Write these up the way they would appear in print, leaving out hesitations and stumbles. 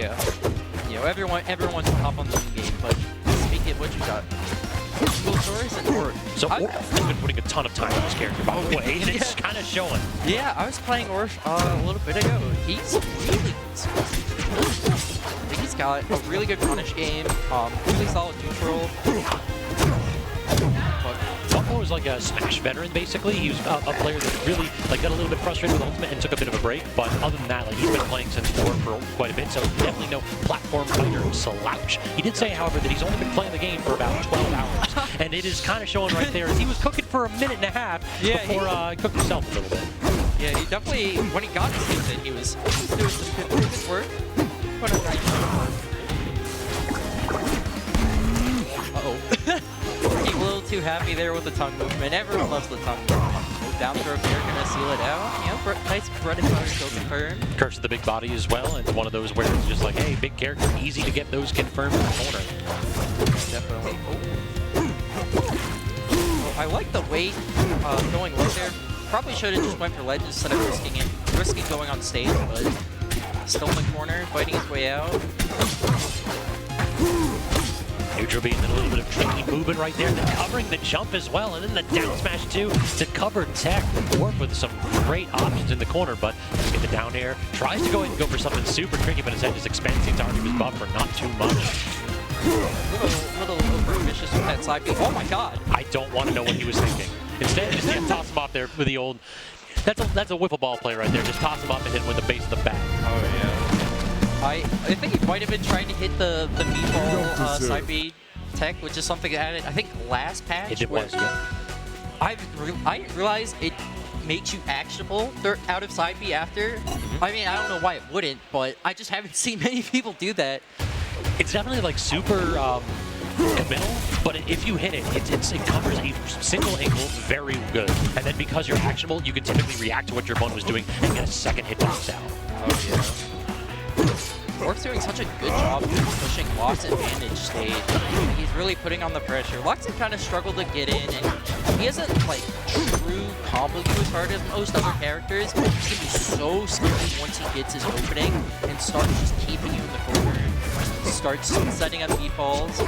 Yeah. You know, everyone wants to hop on the game, but speaking of what you got, Wumbosaurus and Aurph. So Aurph has been putting a ton of time on this character, by the way, and it's kind of showing. Yeah, I was playing Aurph a little bit ago. He's really good. I think he's got a really good punish game, really solid neutral. Wumbo is like a Smash veteran, basically. He was a player that really got a little bit frustrated with Ultimate and took a bit of a break. But other than that, he's been playing since 4 for quite a bit, so definitely no platform fighter slouch. He did say, however, that he's only been playing the game for about 12 hours, and it is kind of showing right there as he was cooking for a minute and a half before he cooked himself a little bit. Yeah, he definitely, when he got his season, he was doing some good work. What a nice Getting a little too happy there with the tongue movement. Everyone loves the tongue movement. Down throw here, gonna seal it out. You know, nice predatory kill confirmed. Curse of the big body as well, and one of those where it's just like, hey, big character, easy to get those confirmed in the corner. Definitely. Oh, I like the weight going low there. Probably should have just went for ledge instead of risking going on stage, but still in the corner, fighting his way out. Neutral being a little bit of tricky movement right there, and then covering the jump as well, and then the down smash too to cover tech. Aurph with some great options in the corner, but let's get the down air. Tries to go ahead and go for something super tricky, but his head just expands the entirety of his buff for not too much. Little over vicious with that side beat. Oh my god! I don't want to know what he was thinking. Instead, just toss him off there with the old. That's a wiffle ball play right there. Just toss him up and hit him with the base of the bat. Oh yeah. I think he might have been trying to hit the meatball side B tech, which is something that I think last patch. It was, yeah. I didn't realize it makes you actionable out of side B after. I mean, I don't know why it wouldn't, but I just haven't seen many people do that. It's definitely like super committal, but if you hit it, it covers a single angle very good. And then because you're actionable, you can typically react to what your opponent was doing and get a second hitbox out. Oh yeah. Aurph's doing such a good job pushing Lox's advantage stage. He's really putting on the pressure. Lox kind of struggled to get in, and he hasn't like true combo you as hard as most other characters, but he's gonna be so scary once he gets his opening and starts just keeping you in the corner. Starts setting up meatballs.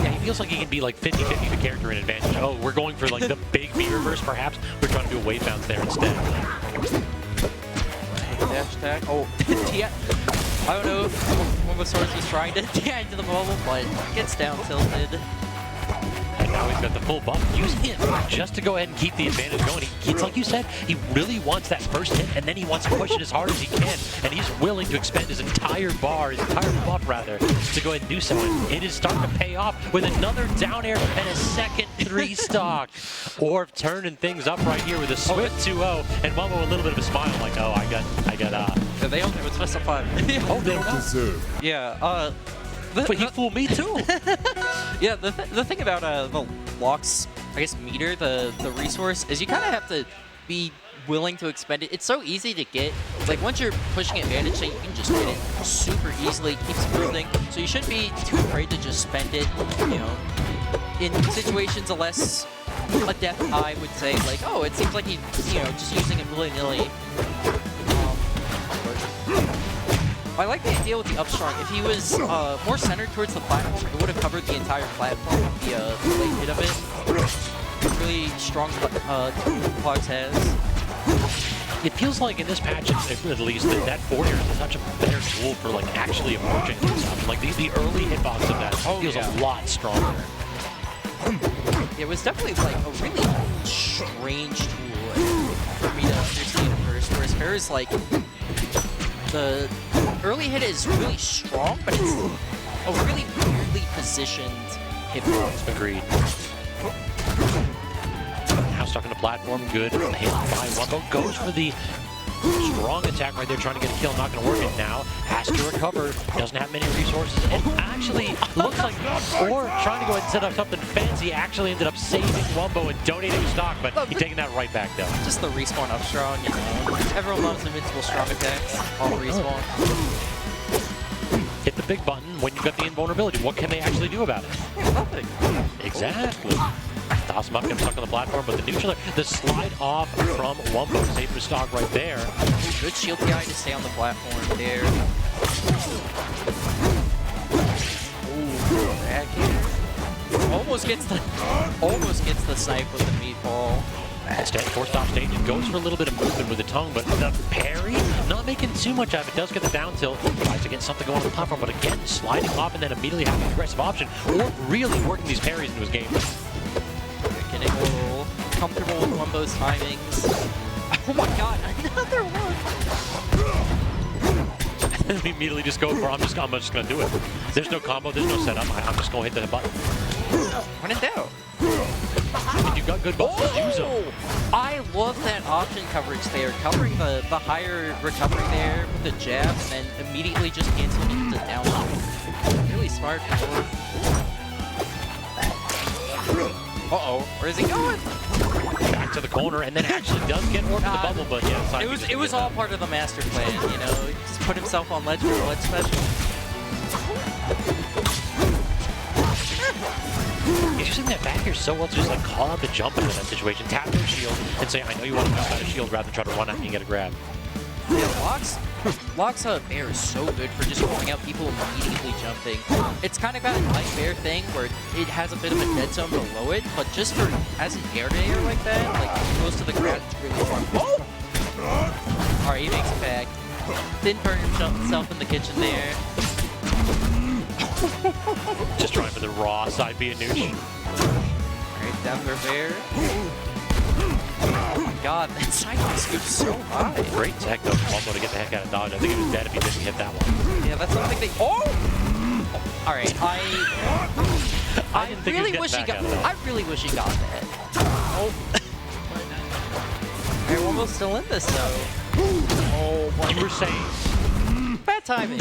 Yeah, he feels like he can be like 50-50 the character in advantage. Oh, we're going for like the big V reverse perhaps. We're trying to do a wave bounce there instead. Dash attack. Oh, I don't know if Wumbosaurus was trying to DI into the mobile, but gets down tilted. And now he's got the full buff, using it just to go ahead and keep the advantage going. It's like you said, he really wants that first hit, and then he wants to push it as hard as he can, and he's willing to expend his entire buff rather, to go ahead and do so. And it is starting to pay off with another down air and a second 3-stock. Aurph turning things up right here with a swift 2-0, and Wumbo a little bit of a smile, like, oh, I got. Yeah, they only would specify. Oh, they don't deserve. Yeah, but he fooled me too. Yeah, the thing about the Lox, I guess, meter, the resource, is you kind of have to be willing to expend it. It's so easy to get. Like, once you're pushing advantage, you can just get it super easily. It keeps improving. So you shouldn't be too afraid to just spend it, you know, in situations of less adept, I would say. Like, oh, it seems like he's, you know, just using it willy-nilly. I like the idea with the up strong. If he was more centered towards the platform, it would have covered the entire platform with the late hit of it. Really strong Lox has. It feels like in this patch, at least, that forward air is such a better tool for like actually approaching things up. Like the early hitbox of that feels a lot stronger. It was definitely like a really strange tool for me to understand at first. Whereas hers, like, the early hit is really strong, but it's a really weirdly positioned hitbox. Agreed. Now stuck on the platform, good hit by Wumbo. Goes for the strong attack right there, trying to get a kill, not going to work it now. Has to recover, doesn't have many resources, and actually looks like Aurph trying to go ahead and set up something fancy, actually ended up saving Wumbo and donating stock, but he's taking that right back though. Just the respawn up strong, you know. Everyone loves invincible strong attacks, all respawn. Hit the big button when you've got the invulnerability. What can they actually do about it? Nothing. Exactly. Toss him up, get stuck on the platform, but the neutral, the slide off from Wumbo, save for stock right there. Good shield PI to stay on the platform there. almost gets the snipe with the meatball. Instead, forced off stage, it goes for a little bit of movement with the tongue, but the parry, not making too much out of it. Does get the down tilt, tries to get something going on the platform, but again, sliding off and then immediately having an aggressive option, or really working these parries into his game. Getting a little comfortable with Wumbo's timings. Oh my god, another one! And we immediately just go for, I'm just gonna do it. There's no combo, there's no setup, I'm just gonna hit the button. When in doubt. And you've got good buttons, use them. I love that option coverage there, covering the higher recovery there with the jab, and then immediately just canceling it into down. Really smart from Aurph. Uh-oh, where is he going? Back to the corner, and then actually does get Aurph in the bubble, but yeah. It was all part of the master plan, you know? He just put himself on ledge for a ledge special. He's using that back here so well to just like call out the jump into that situation, tap their shield, and say, I know you want to jump out of shield rather than try to run at me and get a grab. Yeah, Lox Bear is so good for just calling out people immediately jumping. It's kind of got a nice Bear thing where it has a bit of a dead zone below it, but just for as an air-to-air like that, like close to the ground, it's really fun. Oh! Alright, he makes it back. Didn't burn himself in the kitchen there. Just trying for the raw side B Nucci. Alright, down for Bear. Oh my god, that side scoops so high. Great tech though from Wumbo to get the heck out of dodge. I think he was dead if he didn't hit that one. Yeah, that's something they. Oh! Alright, I really wish he got that. Oh. Alright, Wumbo's still in this though. Oh, what you were saying. Bad timing.